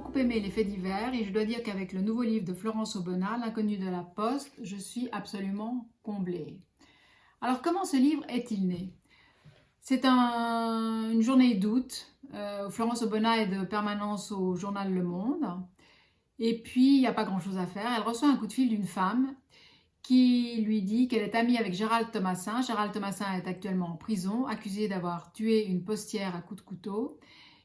beaucoup aimé les faits divers et je dois dire qu'avec le nouveau livre de Florence Aubenas, L'inconnu de la Poste, je suis absolument comblée. Alors comment ce livre est-il né? C'est une journée d'août. Florence Aubenas est de permanence au journal Le Monde. Et puis, il n'y a pas grand-chose à faire. Elle reçoit un coup de fil d'une femme qui lui dit qu'elle est amie avec Gérald Thomassin. Gérald Thomassin est actuellement en prison, accusé d'avoir tué une postière à coups de couteau.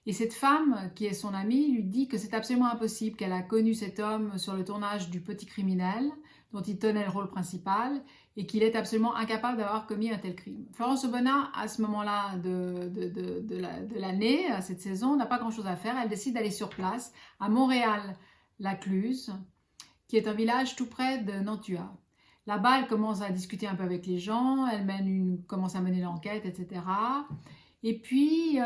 Et cette femme, qui est son amie, lui dit que c'est absolument impossible, qu'elle a connu cet homme sur le tournage du Petit Criminel, dont il tenait le rôle principal, et qu'il est absolument incapable d'avoir commis un tel crime. Florence Aubenas, à ce moment-là de l'année, à cette saison, n'a pas grand-chose à faire. Elle décide d'aller sur place, à Montréal-Lacluse, qui est un village tout près de Nantua. Là-bas, elle commence à discuter un peu avec les gens, elle commence à mener l'enquête, etc. Et puis,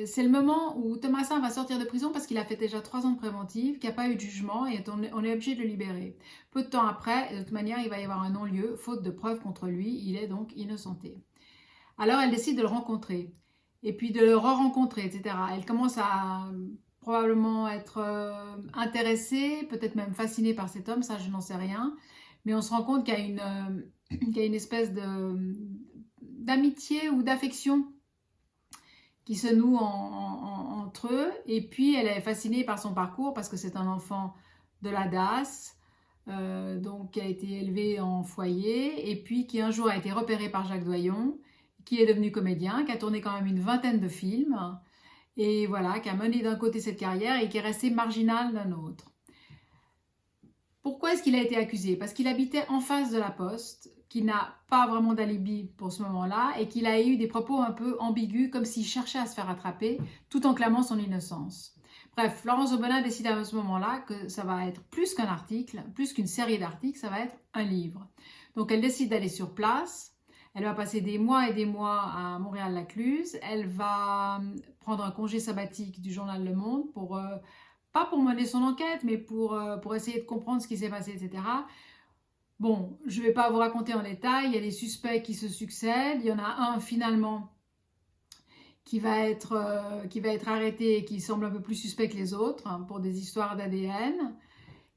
c'est le moment où Thomassin va sortir de prison parce qu'il a fait déjà 3 ans de préventive, qu'il n'y a pas eu de jugement et on est obligé de le libérer. Peu de temps après, de toute manière, il va y avoir un non-lieu, faute de preuves contre lui, il est donc innocenté. Alors, elle décide de le rencontrer, et puis de le re-rencontrer, etc. Elle commence à probablement être intéressée, peut-être même fascinée par cet homme, ça je n'en sais rien, mais on se rend compte qu'il y a une espèce d'amitié ou d'affection qui se noue entre eux. Et puis, elle est fascinée par son parcours parce que c'est un enfant de la DAS, donc qui a été élevé en foyer, et puis qui un jour a été repéré par Jacques Doyon, qui est devenu comédien, qui a tourné quand même une vingtaine de films, et voilà, qui a mené d'un côté cette carrière et qui est resté marginal d'un autre. Pourquoi est-ce qu'il a été accusé? Parce qu'il habitait en face de la Poste, qui n'a pas vraiment d'alibi pour ce moment-là, et qu'il a eu des propos un peu ambigus, comme s'il cherchait à se faire attraper, tout en clamant son innocence. Bref, Florence Aubenas décide à ce moment-là que ça va être plus qu'un article, plus qu'une série d'articles, ça va être un livre. Donc elle décide d'aller sur place, elle va passer des mois et des mois à Montréal-Lacluse, elle va prendre un congé sabbatique du journal Le Monde pas pour mener son enquête, mais pour essayer de comprendre ce qui s'est passé, etc. Bon, je ne vais pas vous raconter en détail, il y a des suspects qui se succèdent, il y en a un finalement qui va être arrêté et qui semble un peu plus suspect que les autres, hein, pour des histoires d'ADN.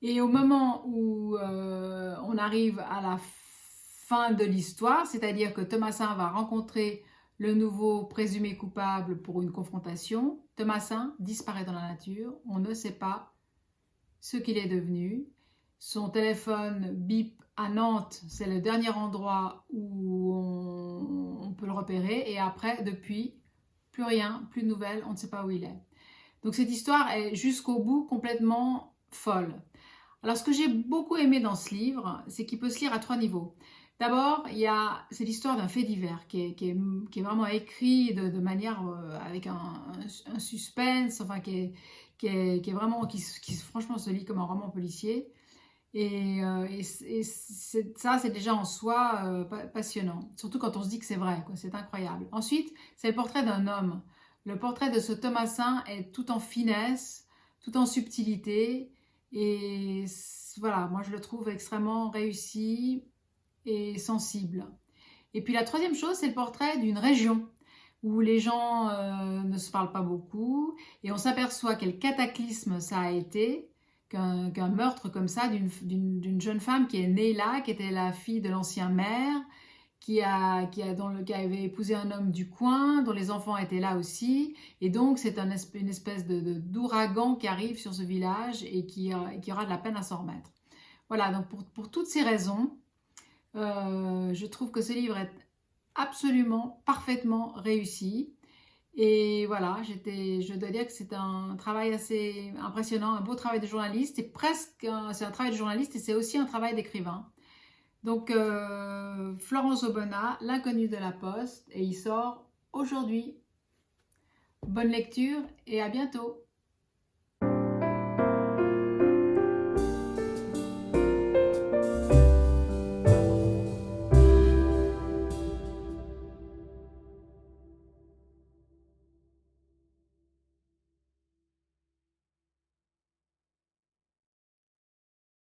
Et au moment où on arrive à la fin de l'histoire, c'est-à-dire que Thomassin va rencontrer le nouveau présumé coupable pour une confrontation, Thomassin disparaît dans la nature, on ne sait pas ce qu'il est devenu. Son téléphone bip à Nantes, c'est le dernier endroit où on peut le repérer, et après, depuis, plus rien, plus de nouvelles, on ne sait pas où il est. Donc cette histoire est jusqu'au bout complètement folle. Alors ce que j'ai beaucoup aimé dans ce livre, c'est qu'il peut se lire à 3 niveaux. D'abord, c'est l'histoire d'un fait divers qui est vraiment écrit de manière avec un suspense, enfin qui franchement se lit comme un roman policier. Et ça, c'est déjà en soi passionnant, surtout quand on se dit que c'est vrai, quoi, c'est incroyable. Ensuite, c'est le portrait d'un homme. Le portrait de ce Thomassin est tout en finesse, tout en subtilité, et voilà, moi je le trouve extrêmement réussi et sensible. Et puis la troisième chose, c'est le portrait d'une région où les gens ne se parlent pas beaucoup, et on s'aperçoit quel cataclysme ça a été, qu'un meurtre comme ça d'une jeune femme qui est née là, qui était la fille de l'ancien maire, qui avait épousé un homme du coin, dont les enfants étaient là aussi, et donc c'est une espèce d'ouragan qui arrive sur ce village et qui aura de la peine à s'en remettre. Voilà, donc pour toutes ces raisons, je trouve que ce livre est absolument, parfaitement réussi. Et voilà, je dois dire que c'est un travail assez impressionnant, un beau travail de journaliste, c'est un travail de journaliste et c'est aussi un travail d'écrivain. Donc, Florence Aubenas, L'inconnu de la Poste, et il sort aujourd'hui. Bonne lecture et à bientôt!